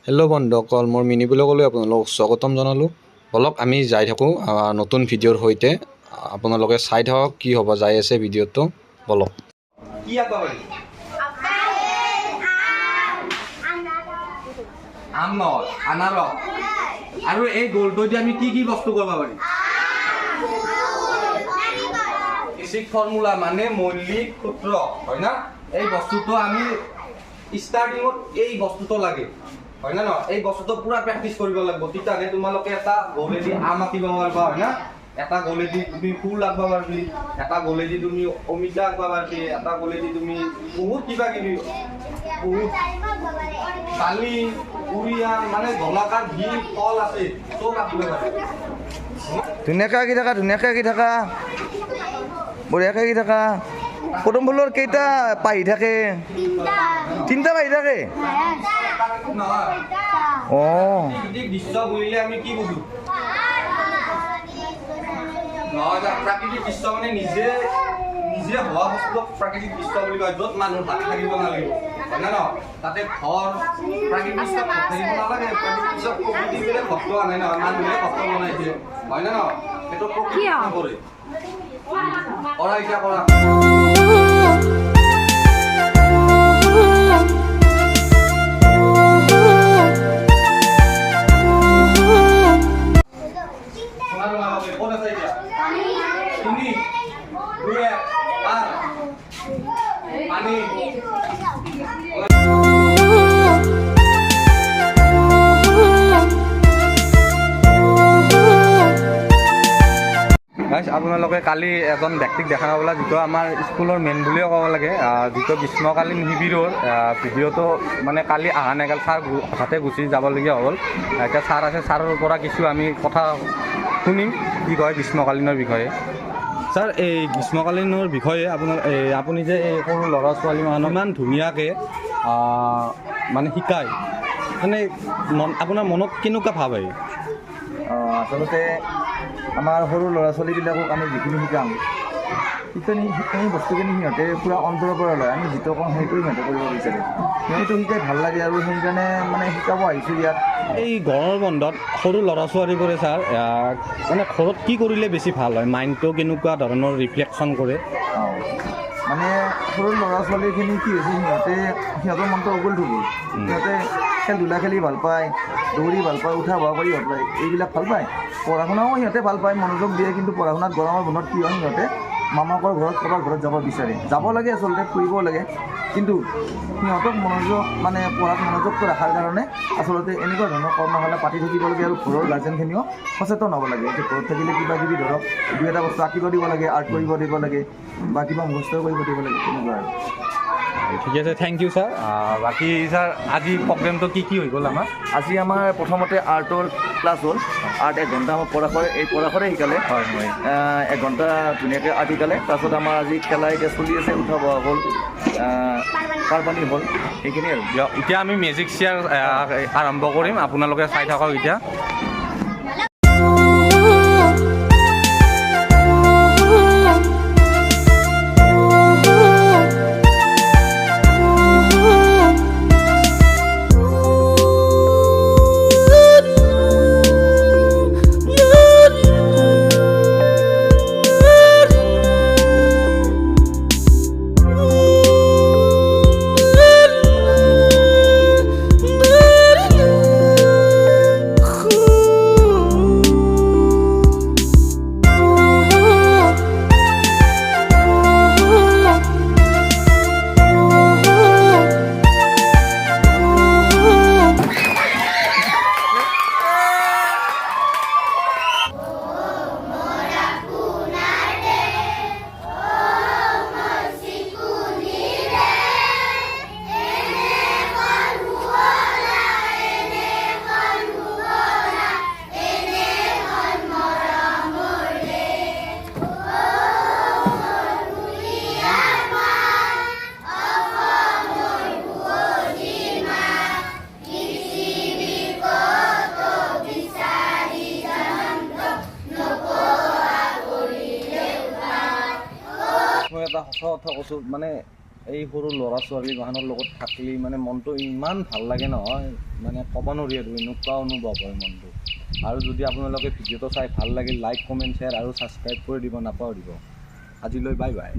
Hello' বন্ধুসকল, মোৰ mini ব্লগলৈ আপোনালোকক স্বাগতম জনালোঁ। বলক আমি যাই থাকোঁ নতুন ভিডিঅ'ৰ সৈতে। আপোনালোকে চাই থাকক কি হ'ব যাই আছে ভিডিঅ'টো। বলক। কি আঁকবা পাৰি? আম নহয়, আনাৰস। আৰু এই গোলটো দি আমি কি কি বস্তু কৰিব পাৰি? বেচিক ফৰ্মুলা মানে মৌলিক সূত্ৰ, হয় না? এই বস্তুটো আমি ষ্টাৰ্টিঙত এই বস্তুটো লাগে, হয় না নহয়? এই বস্তুটো পুৰা প্ৰেক্টিচ কৰিব লাগিব, তেতিয়াহে তোমালোকে এটা গোলেদি আম আঁকিব পাৰিবা, হয় না? এটা গোলেদি তুমি ফুল আঁকব পাৰবি, এটা গোলেদি তুমি অমিতা আঁকব পাৰবি, এটা গোলেদি তুমি বহুত কিবা কিবি বহুত দালি উৰিয়ান মানে গোলাকাৰ যি ফল আছে চব আঁকিব পাৰি। ধুনীয়াকৈ আঁকি থাকা, ধুনীয়াকৈ আঁকি থাকা, বঢ়িয়াকৈ আঁকি থাকা। পদুম ফুলৰ কেইটা পাহি থাকে? তিনিটা পাহি থাকে। অঁ, প্ৰাকৃতিক দৃশ্য বুলিলে আমি কি বুজো? নহয়, প্ৰাকৃতিক দৃশ্য মানে নিজে হোৱা বস্তুক প্ৰাকৃতিক দৃশ্য বুলি কয়, য'ত মানুহ ভাবি থাকিব নালাগিব, হয় না নহয়? তাতে ঘৰ প্ৰাকৃতিক দৃশ্যত থাকিব নালাগে, প্ৰাকৃতিক দৃশ্যত প্ৰকৃতি পেলাই ঘৰটো আনে নহয়, মানুহে ঘৰটো বনাইছে, হয় না নহয়? সেইটো প্ৰকৃতি নকৰে। কৰা এতিয়া কৰা। ক'ত আছে এতিয়া? 3, 2, 1, পানী। আপোনালোকে কালি এজন ব্যক্তিক দেখা পালা, যিটো আমাৰ স্কুলৰ মেইন বুলিও ক'ব লাগে, যিটো গ্ৰীষ্মকালীন শিবিৰৰ ভিডিঅ'টো মানে কালি অহা নাই, কালি ছাৰ হঠাতে গুচি যাবলগীয়া হ'ল। এতিয়া ছাৰ আছে, ছাৰৰ পৰা কিছু আমি কথা শুনিম কি কয় গ্ৰীষ্মকালীনৰ বিষয়ে। ছাৰ, এই গ্ৰীষ্মকালীনৰ বিষয়ে আপুনি যে এই সৰু ল'ৰা ছোৱালীমানক ইমান ধুনীয়াকৈ মানে শিকায়, মানে আপোনাৰ মনত কেনেকুৱা ভাৱ আহে? আচলতে আমাৰ সৰু ল'ৰা ছোৱালীবিলাকক আমি যিখিনি শিকাম, সেইখিনি বস্তুখিনি সিহঁতে পূৰা অন্তৰৰ পৰা লয়। আমি যিটো কওঁ সেইটো সিহঁতে কৰিব বিচাৰে, সিহঁতে শিকাই ভাল লাগে আৰু সেইকাৰণে মানে শিকাব আহিছোঁ ইয়াত। এই গৰমৰ বন্ধত সৰু ল'ৰা ছোৱালীবোৰে ছাৰ মানে ঘৰত কি কৰিলে বেছি ভাল হয়? মাইণ্ডটো কেনেকুৱা ধৰণৰ ৰিফ্লেকশ্যন কৰে? মানে সৰু ল'ৰা ছোৱালীখিনি কি হৈছে, সিহঁতৰ মনটো অগুল থুগুল। সিহঁতে খেল ধূলা খেলি ভাল পায়, দৌৰি ভাল পায়, উঠা বহা কৰি ভাল পায়, এইবিলাক ভাল পায়। পঢ়া শুনাও সিহঁতে ভাল পায়, মনোযোগ দিয়ে। কিন্তু পঢ়া শুনাত গৰমৰ বন্ধত কি হয়, সিহঁতে মামাকৰ ঘৰত কাৰোবাৰ ঘৰত যাব বিচাৰে। যাব লাগে আচলতে, ফুৰিব লাগে, কিন্তু সিহঁতক পঢ়াত মনোযোগটো ৰখাৰ কাৰণে আচলতে এনেকুৱা ধৰণৰ কৰ্মশালা পাতি থাকিব লাগে। আৰু ঘৰৰ গাৰ্জেনখিনিও সচেতন হ'ব লাগে যে ঘৰত থাকিলে কিবা কিবি ধৰক দুই এটা বস্তু আঁকিব দিব লাগে, আৰ্ট কৰিব দিব লাগে, বা কিবা মুখস্থ কৰিব দিব লাগে, তেনেকুৱা আৰু। ঠিক আছে, থেংক ইউ ছাৰ। বাকী ছাৰ, আজি প্ৰগ্ৰেমটো কি হৈ গ'ল আমাৰ? আজি আমাৰ প্ৰথমতে আৰ্টৰ ক্লাছ হ'ল। আৰ্ট 1 ঘণ্টা আমাৰ পৰাশৰে শিকালে। হয় হয়, 1 ঘণ্টা ধুনীয়াকৈ আৰ্ট শিকালে। তাৰপিছত আমাৰ আজি খেলা এতিয়া চলি আছে, উঠা বহা হ'ল, পানী হ'ল, সেইখিনি আৰু। এতিয়া আমি মেজিক চেয়াৰ আৰম্ভ কৰিম, আপোনালোকে চাই থাকক এতিয়া। এটা সঁচা কথা কৈছোঁ, মানে এই সৰু ল'ৰা ছোৱালীগিলাখনৰ লগত থাকিলে মানে মনটো ইমান ভাল লাগে নহয়, মানে ক'ব নোৱাৰি আৰু এনেকুৱা অনুভৱ হয় মনটো। আৰু যদি আপোনালোকে ভিডিঅ'টো চাই ভাল লাগিল, লাইক কমেণ্ট শ্বেয়াৰ আৰু ছাবস্ক্ৰাইব কৰি দিব নাপাহৰিব। আজিলৈ বাই বাই।